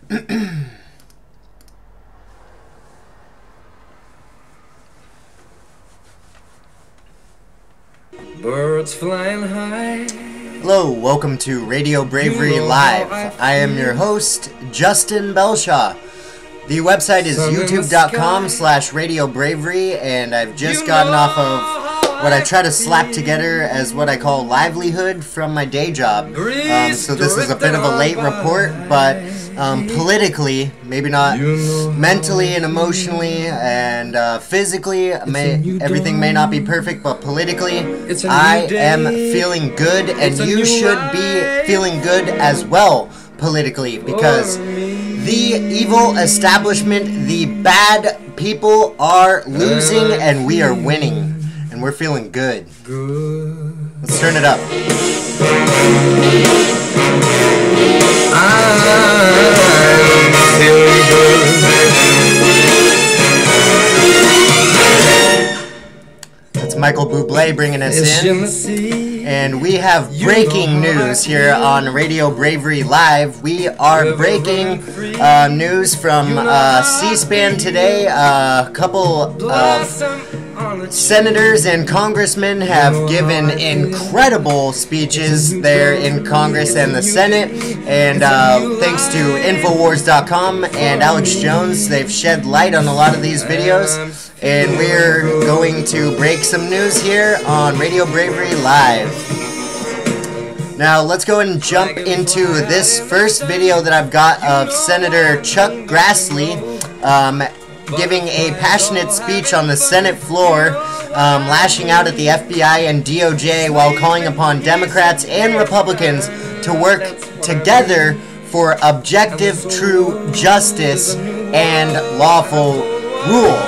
Birds flying high. Hello, welcome to Radio Bravery Live. I am your host, Justin Bellshaw. The website is youtube.com/RadioBravery, and I've just gotten off of what I try to slap together as what I call livelihood from my day job. So this is a bit of a late report, but politically, maybe not mentally and emotionally and physically, everything may not be perfect, but politically, I am feeling good, and you should be feeling good as well politically, because the evil establishment, the bad people are losing and we are winning. And we're feeling good. Let's turn it up. I'm feeling good. That's Michael Bublé bringing us in. And we have breaking news here on Radio Bravery Live. We are breaking news from C-SPAN today. A couple of senators and congressmen have given incredible speeches there in Congress and the Senate. And thanks to Infowars.com and Alex Jones, they've shed light on a lot of these videos. And we're going to break some news here on Radio Bravery Live. Now, let's go ahead and jump into this first video that I've got of Senator Chuck Grassley giving a passionate speech on the Senate floor, lashing out at the FBI and DOJ while calling upon Democrats and Republicans to work together for objective, true justice and lawful rule.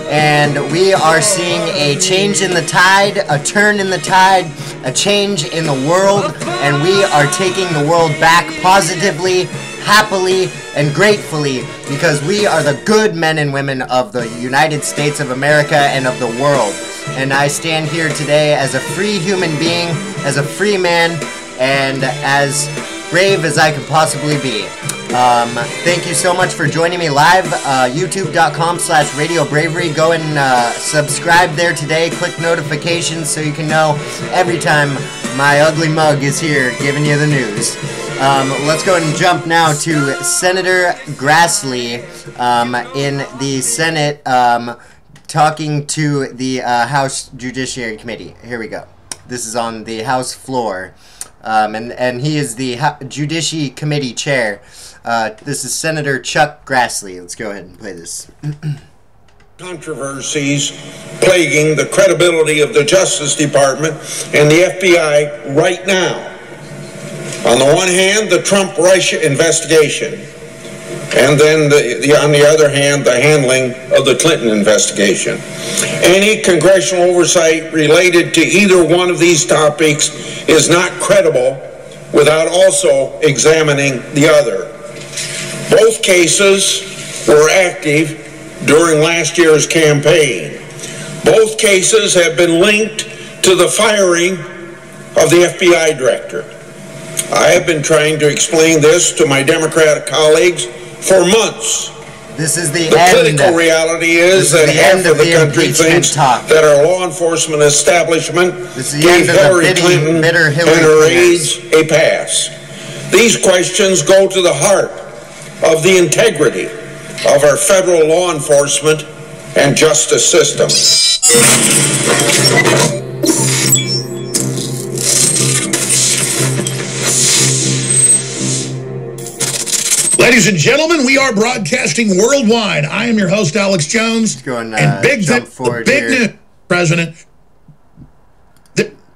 And we are seeing a change in the tide, a turn in the tide, a change in the world, and we are taking the world back positively, happily, and gratefully, because we are the good men and women of the United States of America and of the world. And I stand here today as a free human being, as a free man, and as brave as I could possibly be. Thank you so much for joining me live. YouTube.com/RadioBravery. Go and subscribe there today. Click notifications so you can know every time my ugly mug is here giving you the news. Let's go ahead and jump now to Senator Grassley in the Senate talking to the House Judiciary Committee. Here we go. This is on the House floor. And he is the Judiciary Committee Chair. This is Senator Chuck Grassley. Let's go ahead and play this. Controversies plaguing the credibility of the Justice Department and the FBI right now. On the one hand, the Trump-Russia investigation, and then on the other hand, the handling of the Clinton investigation. Any congressional oversight related to either one of these topics is not credible without also examining the other. Both cases were active during last year's campaign. Both cases have been linked to the firing of the FBI director. I have been trying to explain this to my Democratic colleagues for months. This is the political reality is that half of the country thinks that our law enforcement establishment gave Hillary Clinton and her aides a pass. These questions go to the heart of the integrity of our federal law enforcement and justice system. Ladies and gentlemen, we are broadcasting worldwide. I am your host, Alex Jones. And big news, President.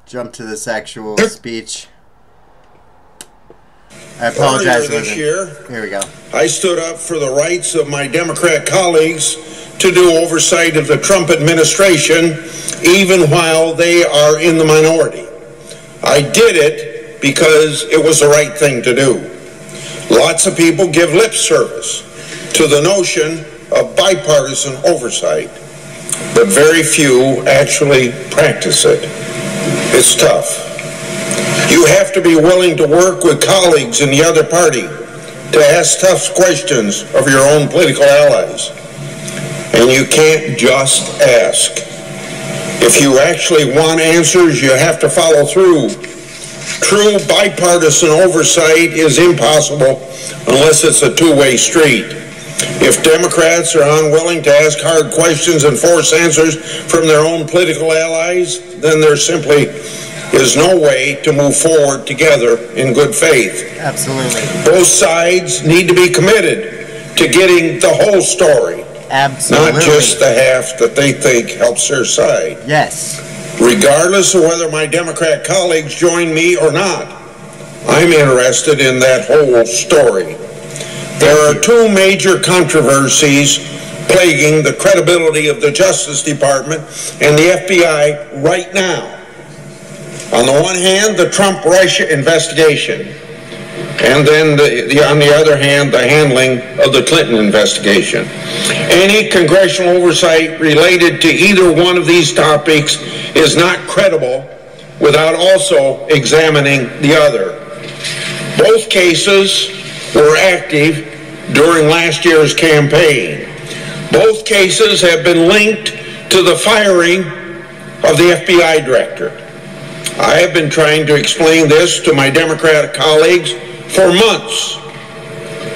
Jump to this actual speech. I apologize. Earlier this year, here we go. I stood up for the rights of my Democrat colleagues to do oversight of the Trump administration, even while they are in the minority. I did it because it was the right thing to do. Lots of people give lip service to the notion of bipartisan oversight, but very few actually practice it. It's tough. You have to be willing to work with colleagues in the other party to ask tough questions of your own political allies. And you can't just ask. If you actually want answers, you have to follow through. True bipartisan oversight is impossible unless it's a two-way street. If Democrats are unwilling to ask hard questions and force answers from their own political allies, then there simply is no way to move forward together in good faith. Absolutely. Both sides need to be committed to getting the whole story. Absolutely. Not just the half that they think helps their side. Yes. Regardless of whether my Democrat colleagues join me or not, I'm interested in that whole story. There are two major controversies plaguing the credibility of the Justice Department and the FBI right now. On the one hand, the Trump-Russia investigation, and then on the other hand, the handling of the Clinton investigation. Any congressional oversight related to either one of these topics is not credible without also examining the other. Both cases were active during last year's campaign. Both cases have been linked to the firing of the FBI director. I have been trying to explain this to my Democratic colleagues for months.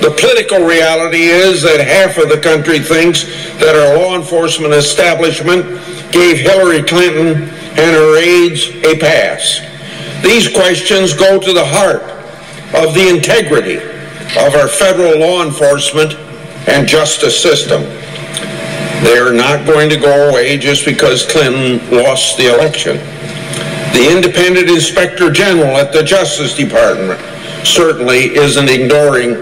The political reality is that half of the country thinks that our law enforcement establishment gave Hillary Clinton and her aides a pass. These questions go to the heart of the integrity of our federal law enforcement and justice system. They're not going to go away just because Clinton lost the election. The independent inspector general at the Justice Department certainly isn't ignoring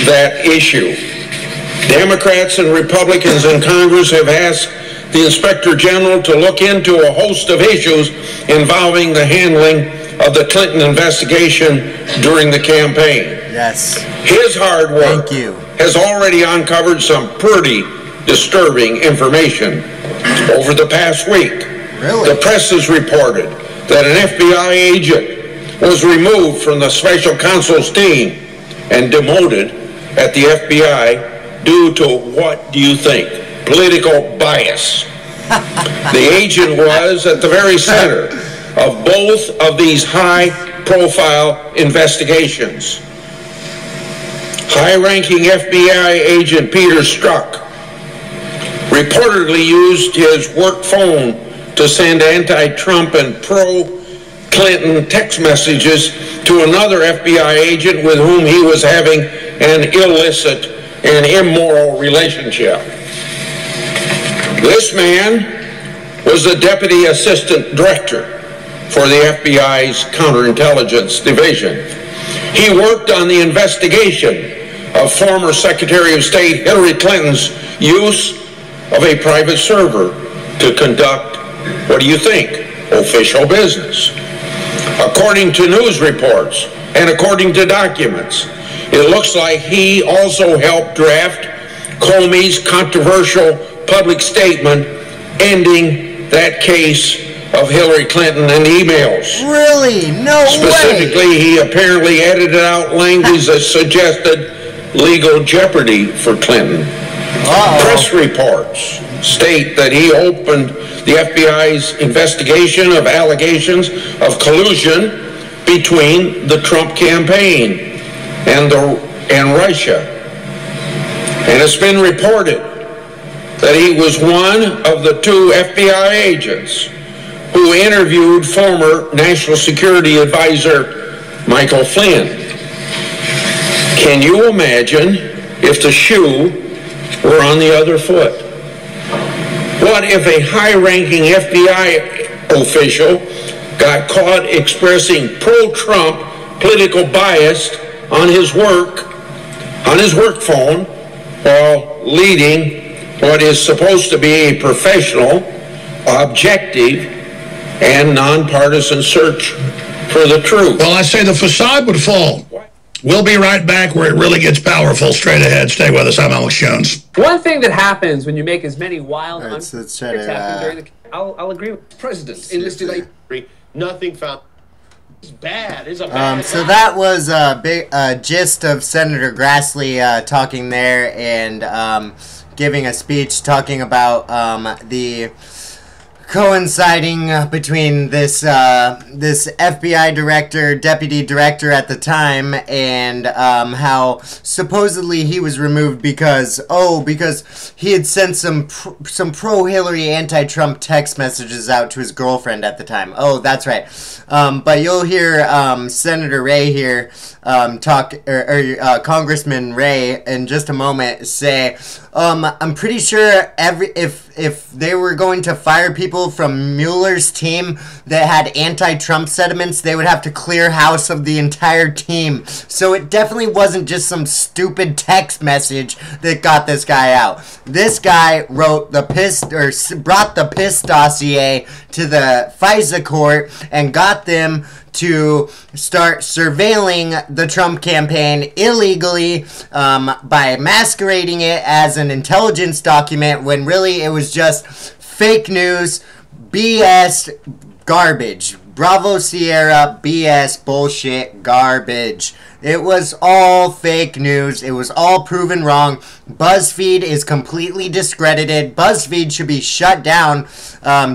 that issue. Democrats and Republicans in Congress have asked the inspector general to look into a host of issues involving the handling of the Clinton investigation during the campaign. Yes. His hard work Thank you. has already uncovered some pretty disturbing information over the past week. Really? The press has reported that an FBI agent was removed from the special counsel's team and demoted at the FBI due to, what do you think, political bias. The agent was at the very center of both of these high-profile investigations. High-ranking FBI agent Peter Strzok reportedly used his work phone to send anti-Trump and pro-Clinton text messages to another FBI agent with whom he was having an illicit and immoral relationship. This man was the Deputy Assistant Director for the FBI's Counterintelligence Division. He worked on the investigation of former Secretary of State Hillary Clinton's use of a private server to conduct, what do you think, official business. According to news reports and according to documents, it looks like he also helped draft Comey's controversial public statement ending that case of Hillary Clinton and emails. Really? No way. Specifically, he apparently edited out language that suggested legal jeopardy for Clinton. Press reports state that he opened the FBI's investigation of allegations of collusion between the Trump campaign and Russia. And it's been reported that he was one of the two FBI agents who interviewed former National Security Advisor Michael Flynn. Can you imagine if the shoe were on the other foot? What if a high-ranking FBI official got caught expressing pro-Trump political bias on his work phone while leading what is supposed to be a professional, objective, and nonpartisan search for the truth? Well, I say the facade would fall. We'll be right back where it really gets powerful. Straight ahead. Stay with us. I'm Alex Jones. One thing that happens when you make as many wild let's happen during the... I'll agree with Presidents enlisted nothing found. Bad. It's a bad So that was a big gist of Senator Grassley talking there and giving a speech talking about the coinciding between this this FBI director, deputy director at the time, and how supposedly he was removed because he had sent some pro-Hillary, anti-Trump text messages out to his girlfriend at the time. Oh, that's right. But you'll hear Senator Ray here Congressman Ray in just a moment say, I'm pretty sure if they were going to fire people from Mueller's team that had anti-Trump sentiments, they would have to clear house of the entire team. So it definitely wasn't just some stupid text message that got this guy out. This guy wrote brought the PIS dossier to the FISA court and got them to start surveilling the Trump campaign illegally by masquerading it as an intelligence document when really it was just fake news, BS, garbage. Bravo Sierra, BS, bullshit, garbage. It was all fake news. It was all proven wrong. BuzzFeed is completely discredited. BuzzFeed should be shut down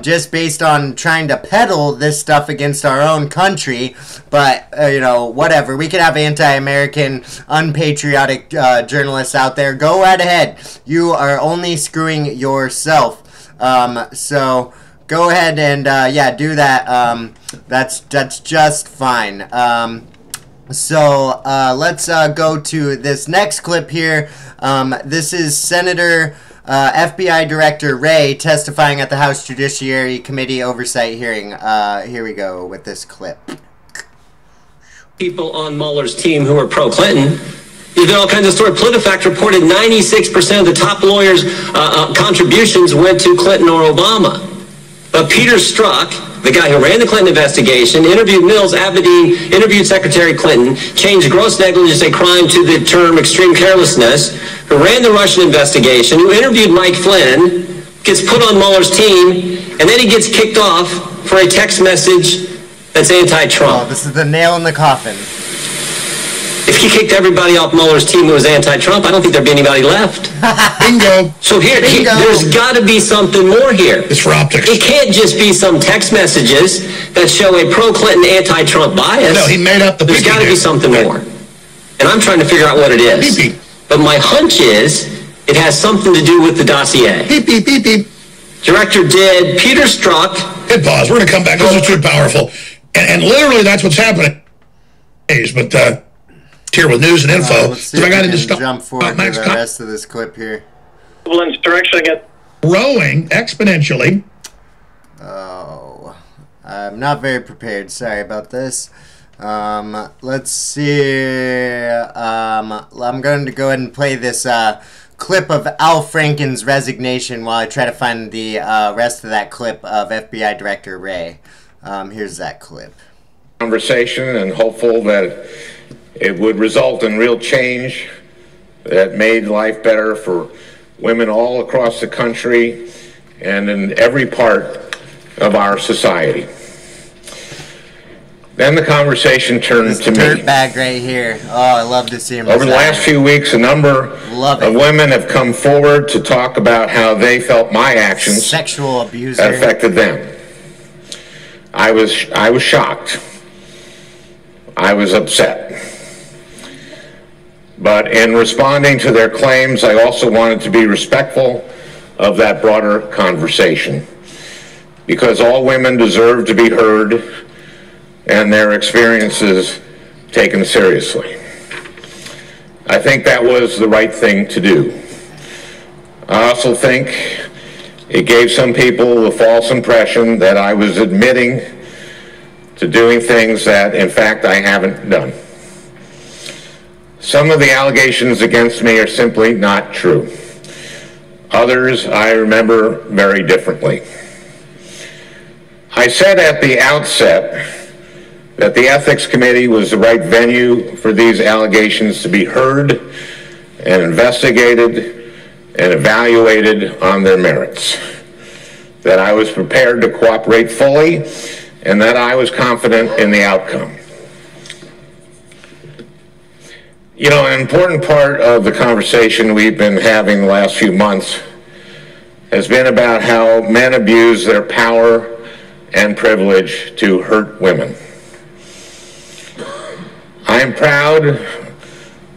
just based on trying to peddle this stuff against our own country. But, whatever. We could have anti-American, unpatriotic journalists out there. Go right ahead. You are only screwing yourself. So go ahead and, do that. That's just fine. So let's go to this next clip here. This is Senator FBI Director Ray testifying at the House Judiciary Committee Oversight hearing. Here we go with this clip. People on Mueller's team who are pro-Clinton. There's been all kinds of stories. PolitiFact reported 96% of the top lawyers' contributions went to Clinton or Obama. But Peter Strzok, the guy who ran the Clinton investigation, interviewed Mills, Abedin, interviewed Secretary Clinton, changed gross negligence, a crime, to the term extreme carelessness, who ran the Russian investigation, who interviewed Mike Flynn, gets put on Mueller's team, and then he gets kicked off for a text message that's anti-Trump. Oh, this is the nail in the coffin. If he kicked everybody off Mueller's team who was anti-Trump, I don't think there'd be anybody left. Bingo. So there's got to be something more here. It's for optics. It can't just be some text messages that show a pro-Clinton, anti-Trump bias. No, he made up the There's got to be something more. And I'm trying to figure out what it is. Beep, beep. But my hunch is it has something to do with the dossier. Beep, beep, beep, beep. Director did. Peter Strzok. Hit pause. We're going to come back. This is too powerful. And literally that's what's happening. But here with news and info. Let's see if I got we to can jump forward to the rest of this clip here. Growing exponentially. Oh, I'm not very prepared. Sorry about this. Let's see. I'm going to go ahead and play this clip of Al Franken's resignation while I try to find the rest of that clip of FBI Director Ray. Here's that clip. Conversation, and hopeful that it would result in real change that made life better for women all across the country and in every part of our society. Then the conversation turned to me. Dirtbag right here. Oh, I love to see him. Over the last few weeks, a number of women have come forward to talk about how they felt my actions sexual abuser affected them. I was shocked. I was upset. But in responding to their claims, I also wanted to be respectful of that broader conversation, because all women deserve to be heard and their experiences taken seriously. I think that was the right thing to do. I also think it gave some people the false impression that I was admitting to doing things that, in fact, I haven't done. Some of the allegations against me are simply not true. Others I remember very differently. I said at the outset that the Ethics Committee was the right venue for these allegations to be heard and investigated and evaluated on their merits, that I was prepared to cooperate fully, and that I was confident in the outcome. You know, an important part of the conversation we've been having the last few months has been about how men abuse their power and privilege to hurt women. I am proud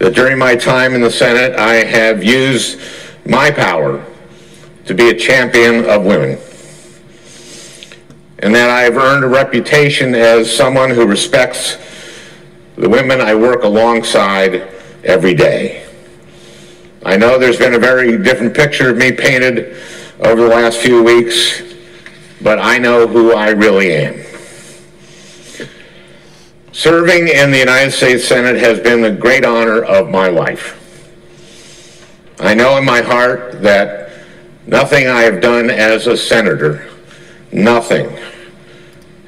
that during my time in the Senate, I have used my power to be a champion of women, and that I have earned a reputation as someone who respects the women I work alongside every day. I know there's been a very different picture of me painted over the last few weeks, but I know who I really am. Serving in the United States Senate has been the great honor of my life. I know in my heart that nothing I have done as a senator, nothing,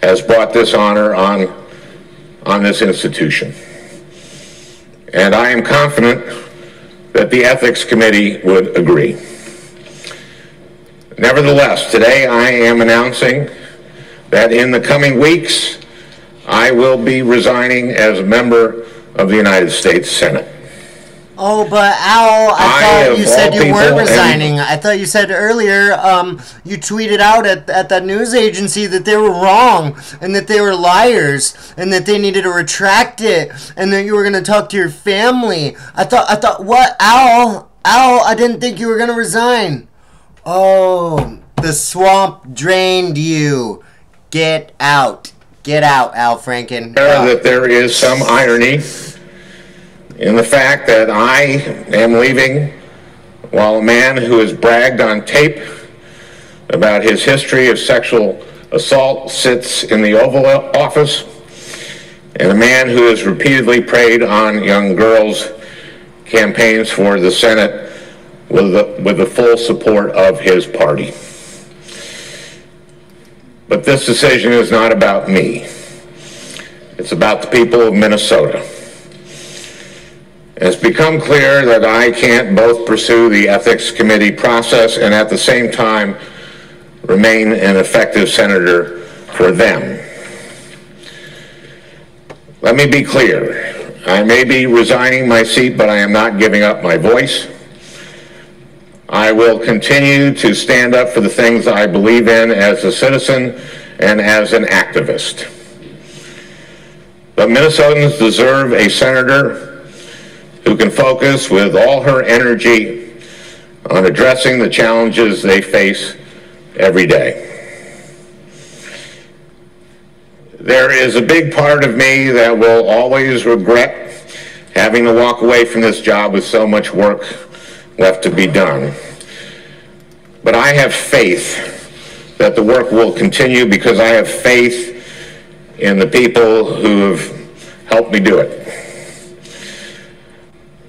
has brought this honor on this institution. And I am confident that the Ethics Committee would agree. Nevertheless, today I am announcing that in the coming weeks, I will be resigning as a member of the United States Senate. Oh, but Al, I thought you said you weren't resigning. I thought you said earlier, you tweeted out at that news agency that they were wrong and that they were liars and that they needed to retract it and that you were going to talk to your family. I thought, what, Al, I didn't think you were going to resign. Oh, the swamp drained you. Get out. Get out, Al Franken. That there is some irony in the fact that I am leaving while a man who has bragged on tape about his history of sexual assault sits in the Oval Office, and a man who has repeatedly preyed on young girls campaigns for the Senate with the full support of his party. But this decision is not about me. It's about the people of Minnesota. It's become clear that I can't both pursue the Ethics Committee process and at the same time remain an effective senator for them. Let me be clear. I may be resigning my seat, but I am not giving up my voice. I will continue to stand up for the things I believe in as a citizen and as an activist. But Minnesotans deserve a senator who can focus with all her energy on addressing the challenges they face every day. There is a big part of me that will always regret having to walk away from this job with so much work left to be done. But I have faith that the work will continue because I have faith in the people who have helped me do it.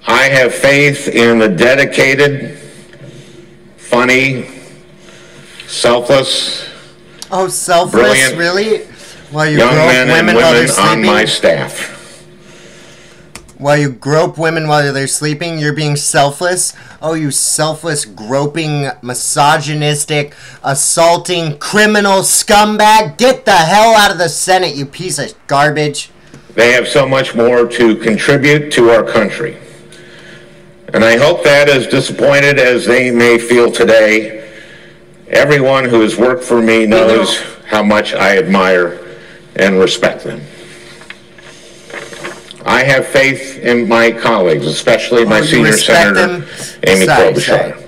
I have faith in the dedicated, funny, selfless, brilliant, really? While you young grope men and women while they're women on sleeping? my staff. While you grope women while they're sleeping, you're being selfless? Oh, you selfless, groping, misogynistic, assaulting, criminal scumbag. Get the hell out of the Senate, you piece of garbage. They have so much more to contribute to our country. And I hope that, as disappointed as they may feel today, everyone who has worked for me knows how much I admire and respect them. I have faith in my colleagues, especially my senior senator, Amy Klobuchar.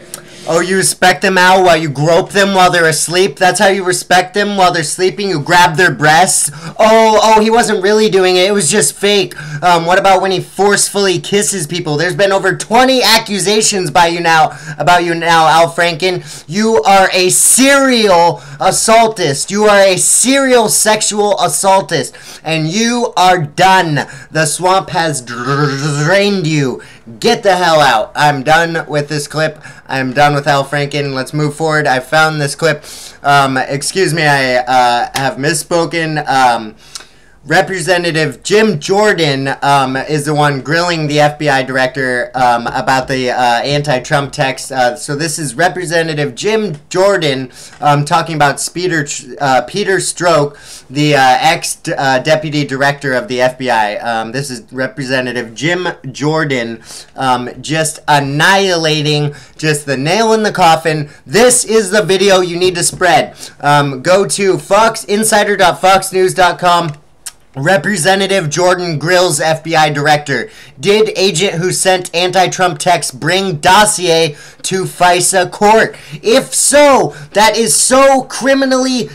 Oh, you respect them, Al, while you grope them while they're asleep? That's how you respect them while they're sleeping? You grab their breasts? Oh, he wasn't really doing it. It was just fake. What about when he forcefully kisses people? There's been over 20 accusations about you now, Al Franken. You are a serial assaultist. You are a serial sexual assaultist. And you are done. The swamp has drained you. Get the hell out. I'm done with this clip. I'm done with Al Franken. Let's move forward. I found this clip. Excuse me, I have misspoken. Representative Jim Jordan is the one grilling the FBI director about the anti-Trump text. So this is Representative Jim Jordan talking about Peter Strzok, the ex-deputy director of the FBI. This is Representative Jim Jordan just annihilating, just the nail in the coffin. This is the video you need to spread. Go to insider.foxnews.com. Representative Jordan grills FBI director. Did agent who sent anti-Trump text bring dossier to FISA court? If so, that is so criminally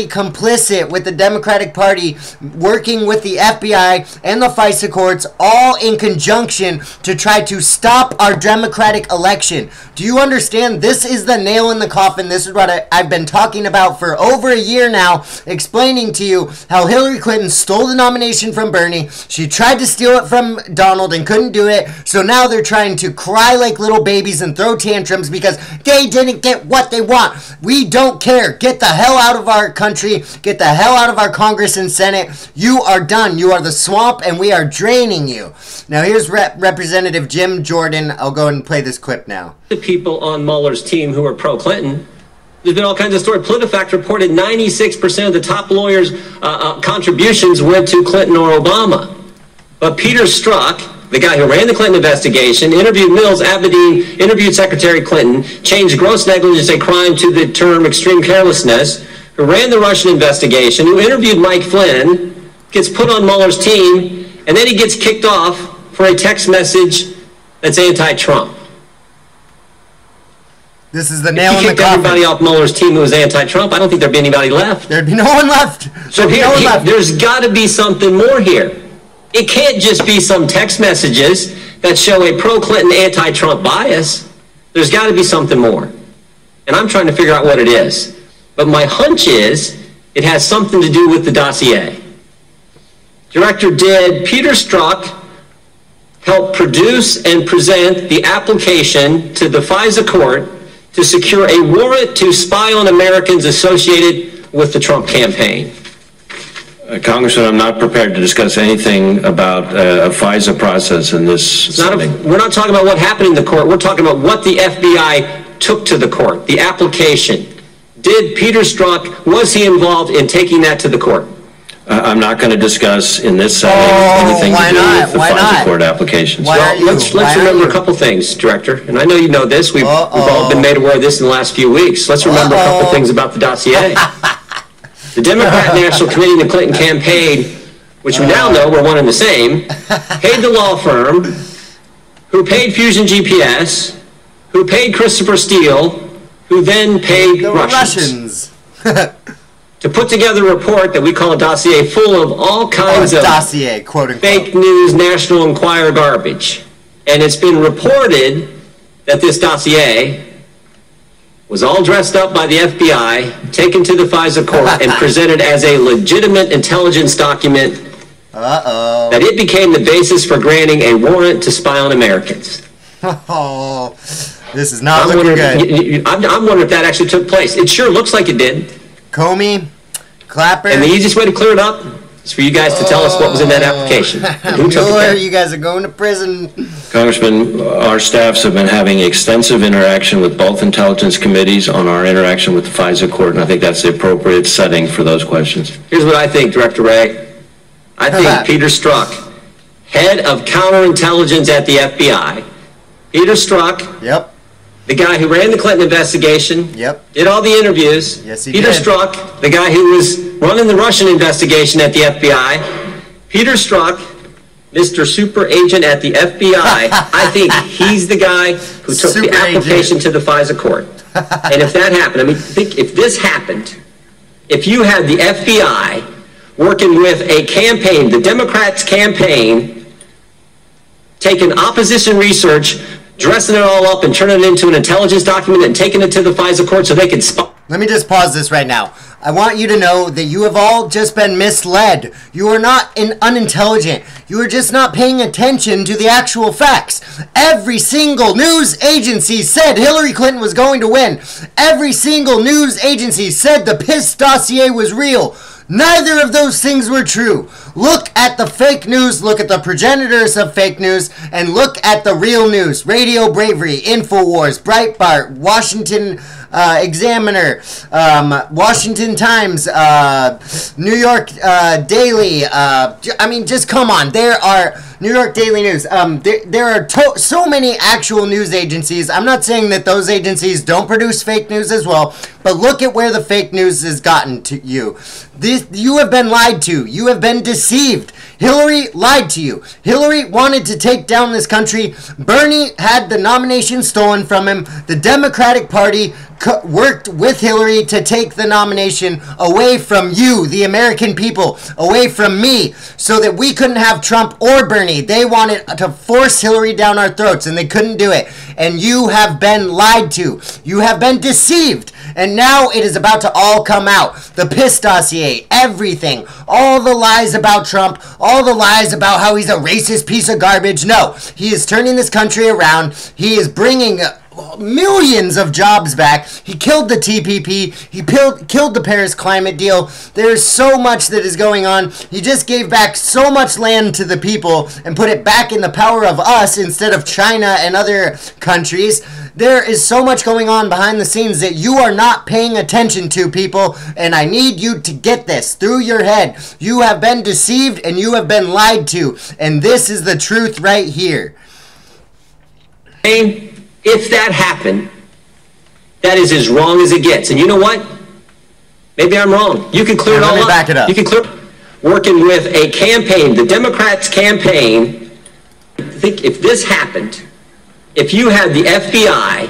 complicit with the Democratic Party working with the FBI and the FISA courts all in conjunction to try to stop our democratic election. Do you understand? This is the nail in the coffin. This is what I've been talking about for over a year now, explaining to you how Hillary Clinton stole the nomination from Bernie. She tried to steal it from Donald and couldn't do it. So now they're trying to cry like little babies and throw tantrums because they didn't get what they want. We don't care. Get the hell out of our country. Get the hell out of our Congress and Senate. You are done. You are the swamp, and we are draining you. Now, here's Representative Jim Jordan. I'll go and play this clip now. The people on Mueller's team who are pro-Clinton, there's been all kinds of stories. PolitiFact reported 96% of the top lawyers' contributions went to Clinton or Obama. But Peter Strzok, the guy who ran the Clinton investigation, interviewed Mills, Abedin, interviewed Secretary Clinton, changed gross negligence a crime to the term extreme carelessness, who ran the Russian investigation, who interviewed Mike Flynn, gets put on Mueller's team, and then he gets kicked off for a text message that's anti-Trump. This is the nail in the coffin. If you kicked everybody off Mueller's team who was anti-Trump, I don't think there'd be anybody left. There'd be no one left. So there's got to be something more here. It can't just be some text messages that show a pro-Clinton, anti-Trump bias. There's got to be something more. And I'm trying to figure out what it is. But my hunch is it has something to do with the dossier. Director, did Peter Strzok help produce and present the application to the FISA court to secure a warrant to spy on Americans associated with the Trump campaign? Congressman, I'm not prepared to discuss anything about a FISA process in this setting. We're not talking about what happened in the court. We're talking about what the FBI took to the court, the application. Did Peter Strzok, was he involved in taking that to the court? I'm not going to discuss in this setting anything to do with the FISA court applications. Let's remember a couple things, Director. And I know you know this. We've all been made aware of this in the last few weeks. Let's remember a couple things about the dossier. The Democrat National Committee and the Clinton campaign, which we now know were one and the same, paid the law firm, who paid Fusion GPS, who paid Christopher Steele, who then paid the Russians. To put together a report that we call a dossier full of all kinds of dossier, quote unquote, fake news, National Enquirer garbage. And it's been reported that this dossier was all dressed up by the FBI, taken to the FISA court, and presented as a legitimate intelligence document. That it became the basis for granting a warrant to spy on Americans. Oh, this is not looking good. I'm wondering if that actually took place. It sure looks like it did. Comey, Clapper. And the easiest way to clear it up is for you guys to tell us what was in that application. Who took it? You guys are going to prison. Congressman, our staffs have been having extensive interaction with both intelligence committees on our interaction with the FISA court, and I think that's the appropriate setting for those questions. Here's what I think, Director Wray. I think Peter Strzok, head of counterintelligence at the FBI, Peter Strzok, the guy who ran the Clinton investigation, did all the interviews. Yes, he Peter did. Strzok, the guy who was running the Russian investigation at the FBI. Peter Strzok, Mr. Super Agent at the FBI. I think he's the guy who took the application to the FISA court. And if that happened, I mean, think if this happened, if you had the FBI working with a campaign, the Democrats' campaign, taking opposition research, dressing it all up and turning it into an intelligence document and taking it to the FISA court so they could spy. Let me just pause this right now. I want you to know that you have all just been misled. You are not unintelligent. You are just not paying attention to the actual facts. Every single news agency said Hillary Clinton was going to win. Every single news agency said the PIS dossier was real. Neither of those things were true. Look at the fake news, look at the progenitors of fake news, and look at the real news. Radio Bravery, InfoWars, Breitbart, Washington Examiner, Washington Times, New York Daily. I mean, just come on. There are New York Daily News. There are so many actual news agencies. I'm not saying that those agencies don't produce fake news as well, but look at where the fake news has gotten to you. You have been lied to. You have been deceived. Hillary lied to you. Hillary wanted to take down this country. Bernie had the nomination stolen from him. The Democratic Party worked with Hillary to take the nomination away from you, the American people, away from me, so that we couldn't have Trump or Bernie. They wanted to force Hillary down our throats, and they couldn't do it. And you have been lied to. You have been deceived. And now it is about to all come out. The piss dossier, everything, all the lies about Trump, all the lies about how he's a racist piece of garbage. No, he is turning this country around. He is bringing millions of jobs back. He killed the TPP. He killed the Paris climate deal. There's so much that is going on. He just gave back so much land to the people and put it back in the power of us instead of China and other countries. There is so much going on behind the scenes that you are not paying attention to, people, and I need you to get this through your head. You have been deceived and you have been lied to, and this is the truth right here. If that happened, that is as wrong as it gets. And you know what? Maybe I'm wrong. You can clear it all up. Let me back it up. You can clear working with a campaign, the Democrats' campaign. I think if this happened, if you had the FBI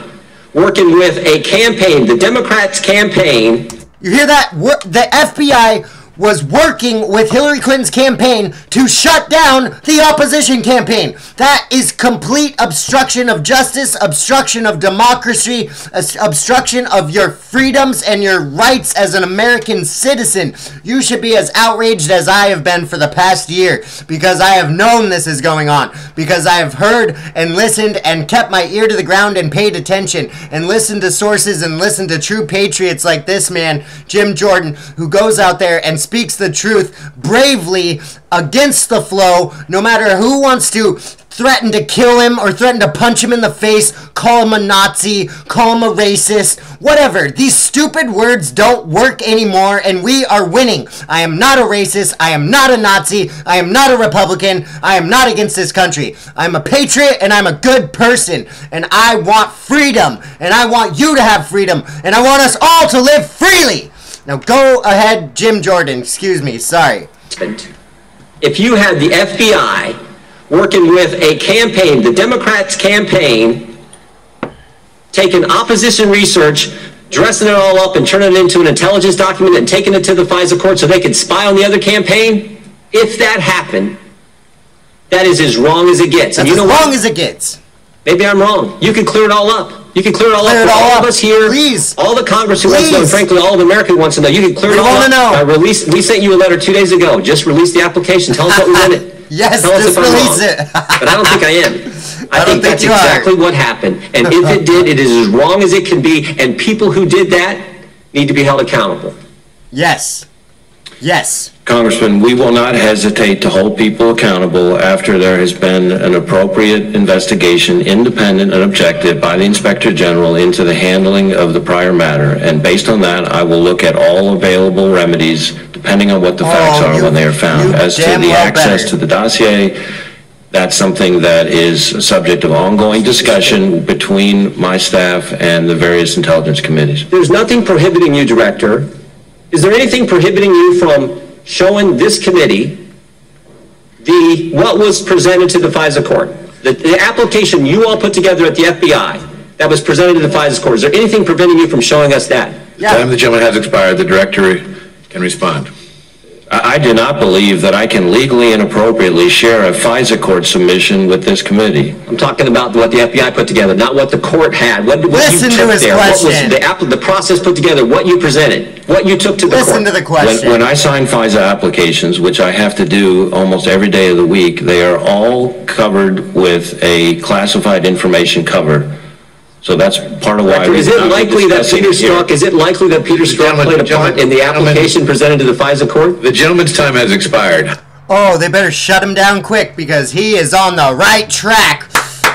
working with a campaign, the Democrats' campaign. You hear that? The FBI was working with Hillary Clinton's campaign to shut down the opposition campaign. That is complete obstruction of justice, obstruction of democracy, obstruction of your freedoms and your rights as an American citizen. You should be as outraged as I have been for the past year, because I have known this is going on, because I have heard and listened and kept my ear to the ground and paid attention and listened to sources and listened to true patriots like this man, Jim Jordan, who goes out there and speaks the truth bravely against the flow, no matter who wants to threaten to kill him or threaten to punch him in the face, call him a Nazi, call him a racist, whatever. These stupid words don't work anymore, and we are winning. I am not a racist. I am not a Nazi. I am not a Republican. I am not against this country. I'm a patriot, and I'm a good person, and I want freedom, and I want you to have freedom, and I want us all to live freely. Now go ahead, Jim Jordan. Excuse me. Sorry. If you had the FBI working with a campaign, the Democrats' campaign, taking opposition research, dressing it all up and turning it into an intelligence document and taking it to the FISA court so they could spy on the other campaign, if that happened, that is as wrong as it gets. That's, and you know as wrong as it gets. Maybe I'm wrong. You can clear it all up. You can clear it all up for all of us here. Please. All the Congress who wants to know, and frankly, all of America wants to know. You can clear it all up. We sent you a letter 2 days ago. Just release the application. Tell us what we wanted. Yes, tell us just if I'm release wrong. it. But I don't think I am. I think that's exactly what happened. And if it did, it is as wrong as it can be. And people who did that need to be held accountable. Yes. Yes. Congressman, we will not hesitate to hold people accountable after there has been an appropriate investigation, independent and objective, by the Inspector General into the handling of the prior matter. And based on that, I will look at all available remedies, depending on what the facts are when they are found. As to the access to the dossier, that's something that is a subject of ongoing discussion between my staff and the various intelligence committees. There's nothing prohibiting you, Director. Is there anything prohibiting you from showing this committee what was presented to the FISA court? The application you all put together at the FBI that was presented to the FISA court. Is there anything preventing you from showing us that? Yeah. The time of the gentleman has expired. The Director can respond. I do not believe that I can legally and appropriately share a FISA court submission with this committee. I'm talking about what the FBI put together, not what the court had. What Listen you to took his there. question. What was the process put together, what you presented, what you took to the court. Listen to the question. When I sign FISA applications, which I have to do almost every day of the week, they are all covered with a classified information cover. So that's part of why. Is it likely that Peter Strzok? Is it likely that Peter Strzok played a part in the application presented to the FISA court? The gentleman's time has expired. Oh, they better shut him down quick because he is on the right track.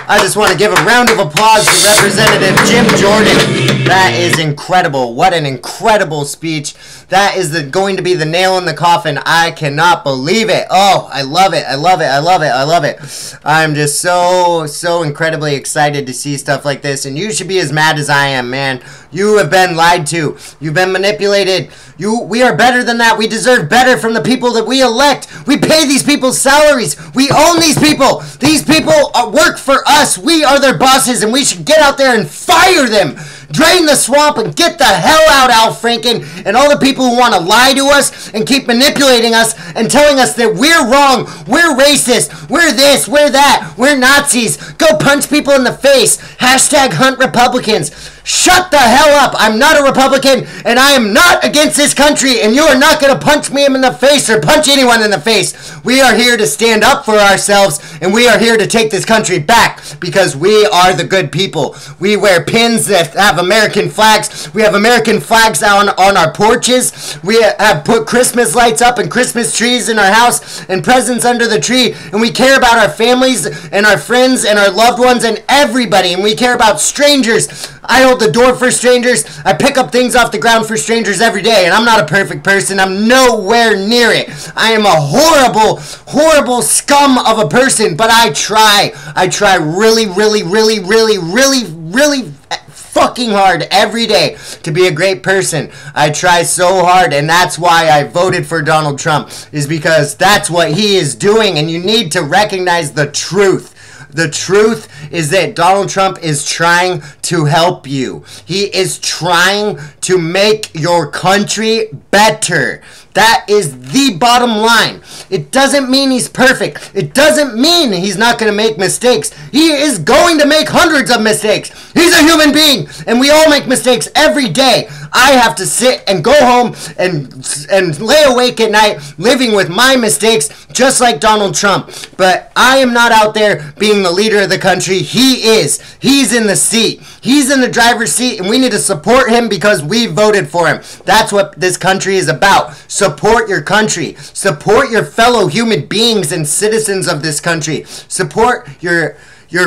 I just want to give a round of applause to Representative Jim Jordan. That is incredible. What an incredible speech. That is going to be the nail in the coffin. I cannot believe it. Oh, I love it. I love it. I love it. I love it. I'm just so incredibly excited to see stuff like this. And you should be as mad as I am, man. You have been lied to. You've been manipulated. We are better than that. We deserve better from the people that we elect. We pay these people's salaries. We own these people. These people work for us. We are their bosses, and we should get out there and fire them. Drain the swamp and get the hell out, Al Franken, and all the people who want to lie to us and keep manipulating us and telling us that we're wrong, we're racist, we're this, we're that, we're Nazis. Go punch people in the face. Hashtag hunt Republicans. Shut the hell up. I'm not a Republican, and I am not against this country, and you are not going to punch me in the face or punch anyone in the face. We are here to stand up for ourselves, and we are here to take this country back because we are the good people. We wear pins that have American flags. We have American flags on our porches. We have put Christmas lights up and Christmas trees in our house and presents under the tree, and we care about our families and our friends and our loved ones and everybody, and we care about strangers. I hold the door for strangers. I pick up things off the ground for strangers every day, and I'm not a perfect person. I'm nowhere near it. I am a horrible, horrible scum of a person, but I try. I try really, really, really, really, really, really fucking hard every day to be a great person. I try so hard, and that's why I voted for Donald Trump, is because that's what he is doing, and you need to recognize the truth. The truth is that Donald Trump is trying to help you. He is trying to make your country better. That is the bottom line. It doesn't mean he's perfect. It doesn't mean he's not going to make mistakes. He is going to make hundreds of mistakes. He's a human being, and we all make mistakes every day. I have to sit and go home and lay awake at night living with my mistakes just like Donald Trump. But I am not out there being the leader of the country. He is. He's in the seat. He's in the driver's seat, and we need to support him because we voted for him. That's what this country is about. Support your country. Support your fellow human beings and citizens of this country. Support your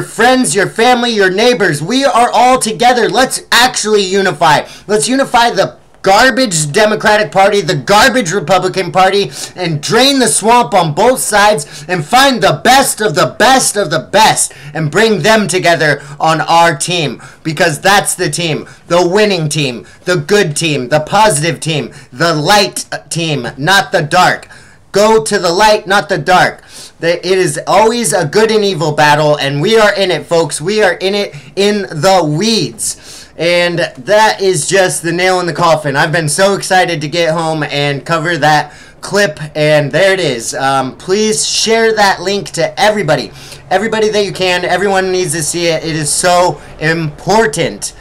friends, your family, your neighbors. We are all together. Let's actually unify. Let's unify the garbage Democratic Party, the garbage Republican Party, and drain the swamp on both sides and find the best of the best of the best and bring them together on our team, because that's the team, the winning team, the good team, the positive team, the light team, not the dark. Go to the light, not the dark. It is always a good and evil battle, and we are in it, folks. We are in it in the weeds. And that is just the nail in the coffin. I've been so excited to get home and cover that clip, and there it is. Please share that link to everybody. Everybody that you can. Everyone needs to see it. It is so important.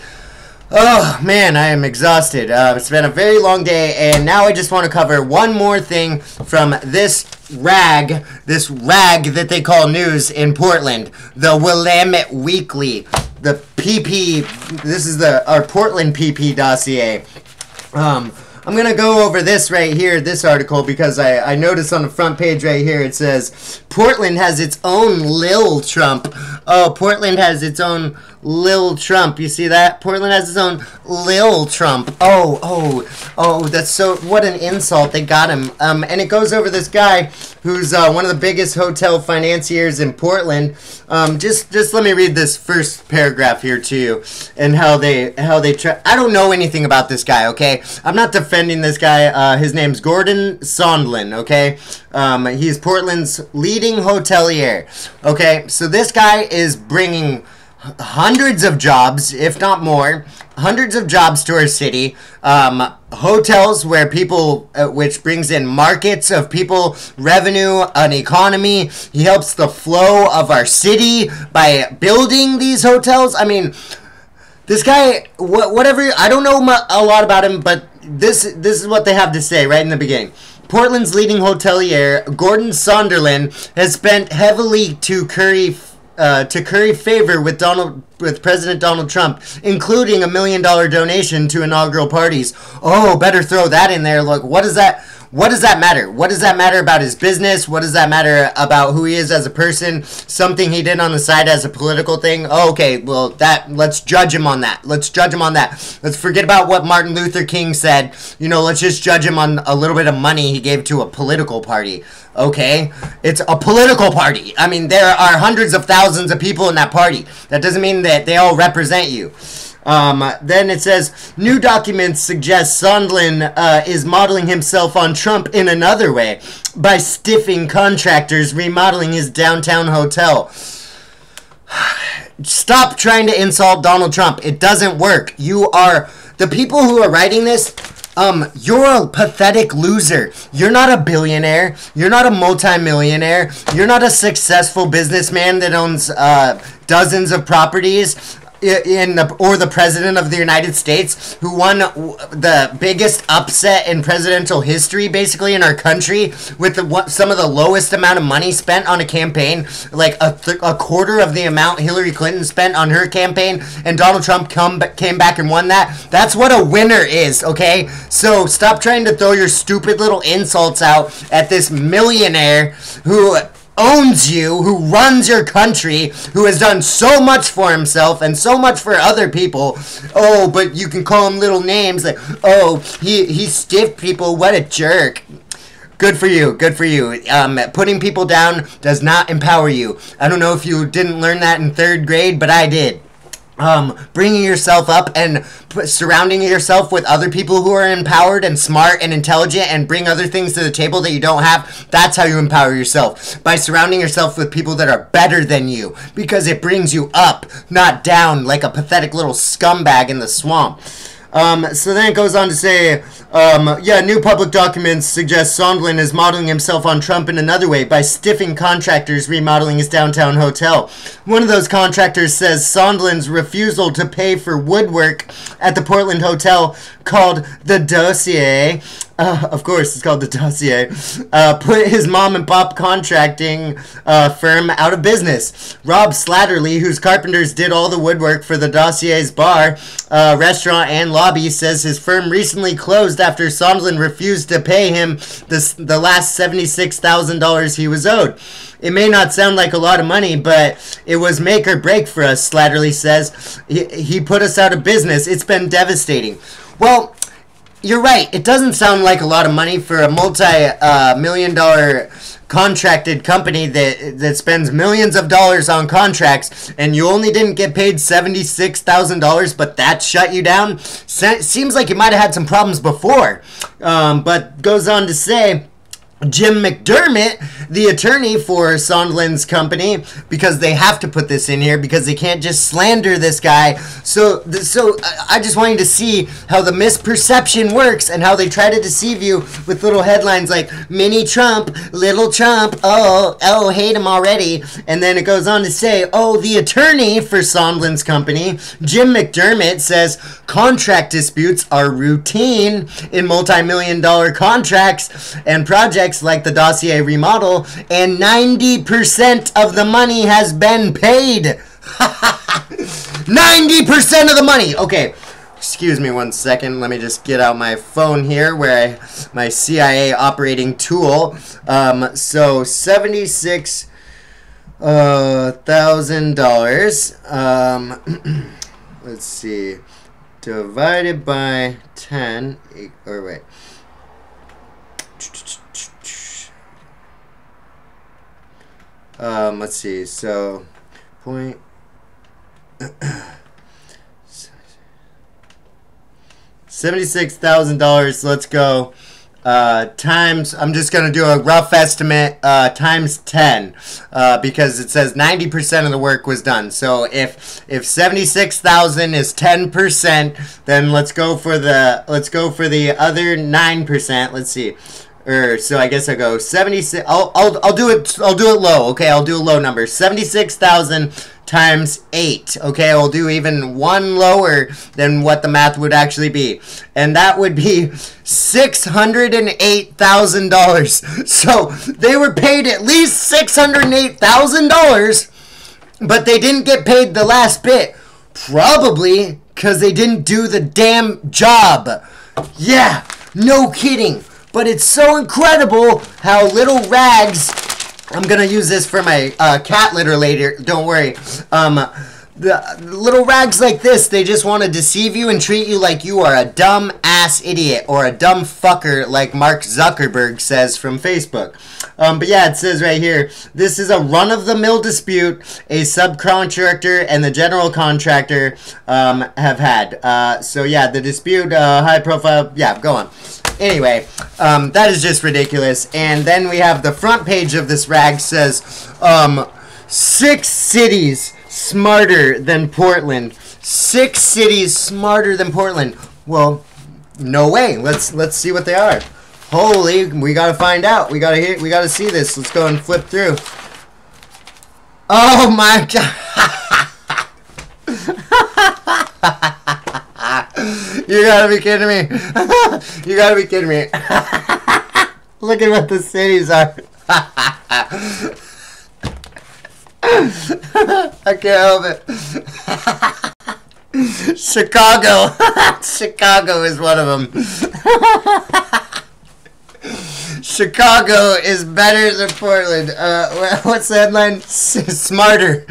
Oh, man, I am exhausted. It's been a very long day, and now I just want to cover one more thing from this rag that they call news in Portland, the Willamette Weekly, the PP. This is our Portland PP dossier. I'm going to go over this right here, this article, because I noticed on the front page right here it says, Portland has its own Lil Trump. Oh, Portland has its own Lil Trump. You see that? Portland has its own Lil Trump. Oh, that's so, what an insult. They got him. And it goes over this guy who's one of the biggest hotel financiers in Portland. Just let me read this first paragraph here to you, and how they try. I don't know anything about this guy, okay? I'm not defending this guy. His name's Gordon Sondland, okay? He's Portland's leading hotelier, okay? So this guy is bringing hundreds of jobs, if not more, hundreds of jobs to our city. Hotels where people, which brings in markets of people, revenue, an economy. He helps the flow of our city by building these hotels. I mean, this guy, whatever, I don't know a lot about him, but this is what they have to say right in the beginning. Portland's leading hotelier, Gordon Sondland, has spent heavily to curry favor with Donald with President Donald Trump, including $1 million donation to inaugural parties. Oh, better throw that in there. Look, what does that matter? What does that matter about his business? What does that matter about who he is as a person? Something he did on the side as a political thing? Oh, okay, well, let's judge him on that. Let's judge him on that. Let's forget about what Martin Luther King said. Let's just judge him on a little bit of money he gave to a political party. Okay? It's a political party. I mean, there are hundreds of thousands of people in that party. That doesn't mean that they all represent you. Then it says, new documents suggest Sondland is modeling himself on Trump in another way by stiffing contractors remodeling his downtown hotel. Stop trying to insult Donald Trump. It doesn't work. The people who are writing this, you're a pathetic loser. You're not a billionaire. You're not a multimillionaire. You're not a successful businessman that owns dozens of properties. Or the president of the United States, who won the biggest upset in presidential history, basically, in our country, with some of the lowest amount of money spent on a campaign, like a quarter of the amount Hillary Clinton spent on her campaign, and Donald Trump came back and won that. That's what a winner is, okay? So stop trying to throw your stupid little insults out at this millionaire who owns you, who runs your country, who has done so much for himself and so much for other people. Oh, but you can call him little names like, oh, he stiffed people, what a jerk. Good for you, good for you. Putting people down does not empower you. I don't know if you didn't learn that in 3rd grade, but I did. Bringing yourself up and surrounding yourself with other people who are empowered and smart and intelligent and bring other things to the table that you don't have, that's how you empower yourself. By surrounding yourself with people that are better than you, because it brings you up, not down like a pathetic little scumbag in the swamp. So then it goes on to say, new public documents suggest Sondland is modeling himself on Trump in another way by stiffing contractors remodeling his downtown hotel. One of those contractors says Sondland's refusal to pay for woodwork at the Portland hotel called the Dossier, of course it's called the Dossier, put his mom and pop contracting firm out of business. Rob Slatterly, whose carpenters did all the woodwork for the Dossier's bar, restaurant, and lobby, says his firm recently closed after Sondland refused to pay him the last $76,000 he was owed. It may not sound like a lot of money, but it was make or break for us, Slatterly says. He put us out of business. It's been devastating. Well, you're right. It doesn't sound like a lot of money for a multi-million dollar contracted company that spends millions of dollars on contracts, and you only didn't get paid $76,000, but that shut you down. Seems like you might have had some problems before. But goes on to say, Jim McDermott, the attorney for Sondland's company, because they have to put this in here because they can't just slander this guy. So I just want you to see how the misperception works and how they try to deceive you with little headlines like mini Trump, little Trump, oh, hate him already. And then it goes on to say, the attorney for Sondland's company, Jim McDermott, says contract disputes are routine in multi-million dollar contracts and projects like the Dossier remodel, and 90% of the money has been paid. 90% of the money. Okay, excuse me one second. Let me just get out my phone here, my CIA operating tool. So $76,000. Let's see, divided by 10. Or wait. Let's see, so point $76,000, let's go, times, I'm just going to do a rough estimate, times 10, because it says 90% of the work was done. So if 76,000 is 10%, then let's go for the other 9%, let's see. So I guess I go 76. I'll do it low. Okay, I'll do a low number. 76,000 times 8. Okay, I'll do even one lower than what the math would actually be, and that would be $608,000. So they were paid at least $608,000, but they didn't get paid the last bit. Probably because they didn't do the damn job. Yeah, no kidding. But it's so incredible how little rags, I'm going to use this for my cat litter later, don't worry. The little rags like this, they just want to deceive you and treat you like you are a dumb ass idiot or a dumb fucker like Mark Zuckerberg says from Facebook. But yeah, it says right here, this is a run-of-the-mill dispute a subcontractor and the general contractor have had. So yeah, the dispute, high profile, yeah, go on. Anyway, that is just ridiculous. And then we have the front page of this rag says, 6 cities smarter than Portland. 6 cities smarter than Portland. Well, no way. Let's see what they are. Holy, we gotta find out. We gotta see this. Let's go and flip through. Oh my god. You gotta be kidding me. You gotta be kidding me. Look at what the cities are. I can't help it. Chicago. Chicago is one of them. Chicago is better than Portland. What's the headline? Smarter.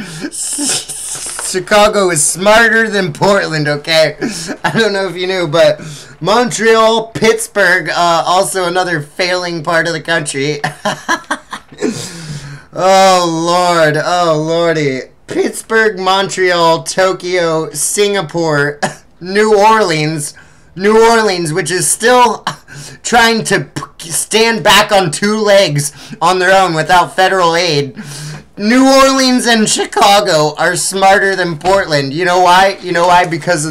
Chicago is smarter than Portland, okay? I don't know if you knew, but Montreal, Pittsburgh, also another failing part of the country. Oh, Lord. Oh, Lordy. Pittsburgh, Montreal, Tokyo, Singapore, New Orleans, which is still trying to stand back on 2 legs on their own without federal aid. New Orleans and Chicago are smarter than Portland. You know why? You know why? Because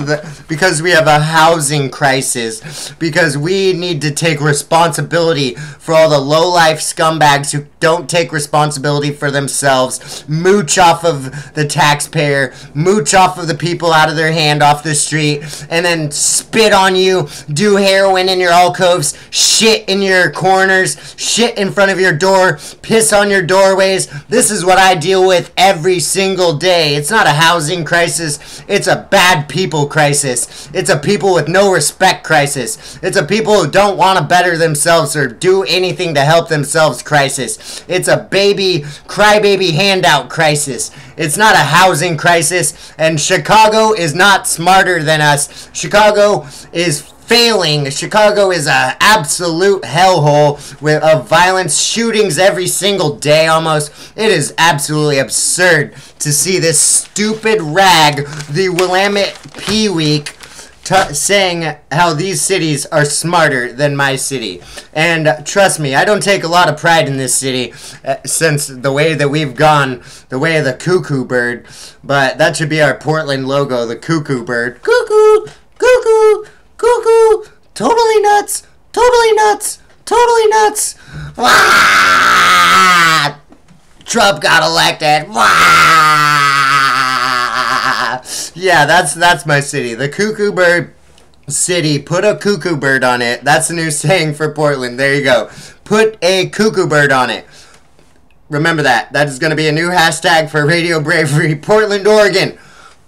we have a housing crisis. Because we need to take responsibility for all the low-life scumbags who don't take responsibility for themselves, mooch off of the taxpayer, mooch off of the people out of their hand off the street, and then spit on you, do heroin in your alcoves, shit in your corners, shit in front of your door, piss on your doorways. This is what I deal with every single day. It's not a housing crisis. It's a bad people crisis. It's a people with no respect crisis. It's a people who don't want to better themselves or do anything to help themselves crisis. It's a crybaby handout crisis. It's not a housing crisis. And Chicago is not smarter than us. Chicago is failing. Chicago is an absolute hellhole of violence, shootings every single day almost. It is absolutely absurd to see this stupid rag, the Willamette Pea Week, saying how these cities are smarter than my city. And trust me, I don't take a lot of pride in this city since the way that we've gone, the way of the cuckoo bird. But that should be our Portland logo, the cuckoo bird. Cuckoo! Cuckoo! Cuckoo! Totally nuts! Totally nuts! Totally nuts! Wah! Trump got elected! Wah! Yeah, that's my city. The Cuckoo Bird City. Put a cuckoo bird on it. That's the new saying for Portland. There you go. Put a cuckoo bird on it. Remember that. That is going to be a new hashtag for Radio Bravery, Portland, Oregon.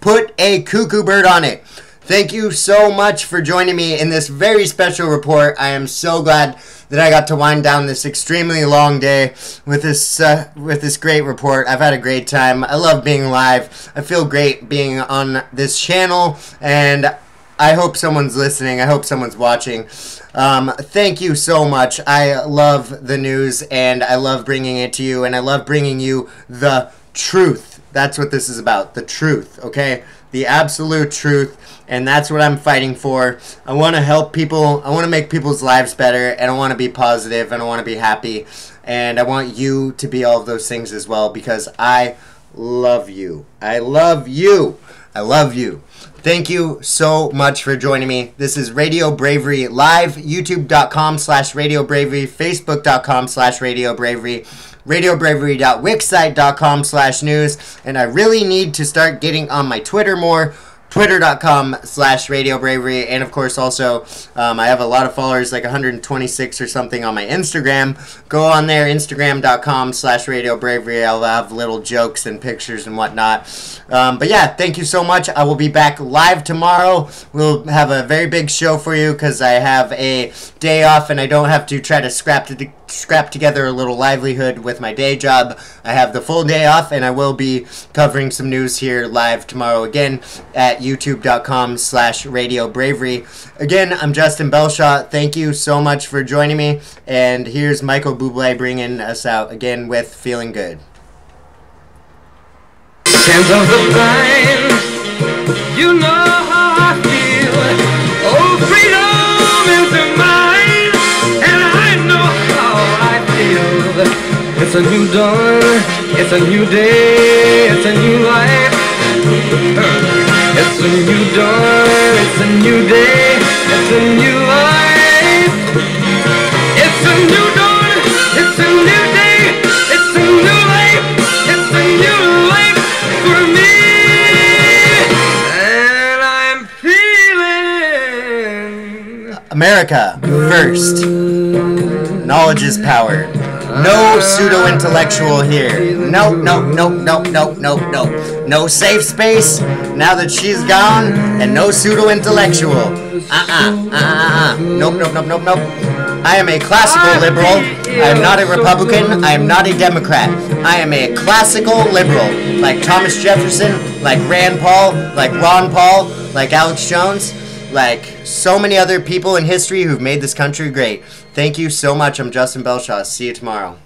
Put a cuckoo bird on it. Thank you so much for joining me in this very special report. I am so glad that I got to wind down this extremely long day with this great report. I've had a great time. I love being live. I feel great being on this channel, and I hope someone's listening. I hope someone's watching. Thank you so much. I love the news, and I love bringing it to you, and I love bringing you the truth. That's what this is about, the truth, okay? The absolute truth, and that's what I'm fighting for. I want to help people. I want to make people's lives better, and I want to be positive, and I want to be happy, and I want you to be all of those things as well, because I love you. I love you. I love you. Thank you so much for joining me. This is Radio Bravery live, youtube.com/RadioBravery, facebook.com/RadioBravery, radiobravery.wixsite.com/news, and I really need to start getting on my Twitter more. Twitter.com/RadioBravery, and of course also I have a lot of followers, like 126 or something on my Instagram. Go on there, Instagram.com/RadioBravery. I'll have little jokes and pictures and whatnot. But yeah, thank you so much. I will be back live tomorrow. We'll have a very big show for you because I have a day off and I don't have to try to scrap together a little livelihood with my day job. I have the full day off, and I will be covering some news here live tomorrow again at youtube.com/RadioBravery. Again, I'm Justin Bellshaw. Thank you so much for joining me, and here's Michael Bublé bringing us out again with Feeling Good. Scent of the vine, you know how I feel. Oh, freedom is mine, and I know how I feel. It's a new dawn, it's a new day, it's a new life. It's a new dawn, it's a new day, it's a new life. It's a new dawn, it's a new day, it's a new life, it's a new life for me. And I'm feeling America first. Knowledge is power. No pseudo-intellectual here. No, no, no, no, no, no, no. No safe space now that she's gone, and no pseudo-intellectual. Nope, nope, nope, nope, nope. I am a classical liberal. I am not a Republican. I am not a Democrat. I am a classical liberal. Like Thomas Jefferson, like Rand Paul, like Ron Paul, like Alex Jones, like so many other people in history who've made this country great. Thank you so much. I'm Justin Bellshaw. See you tomorrow.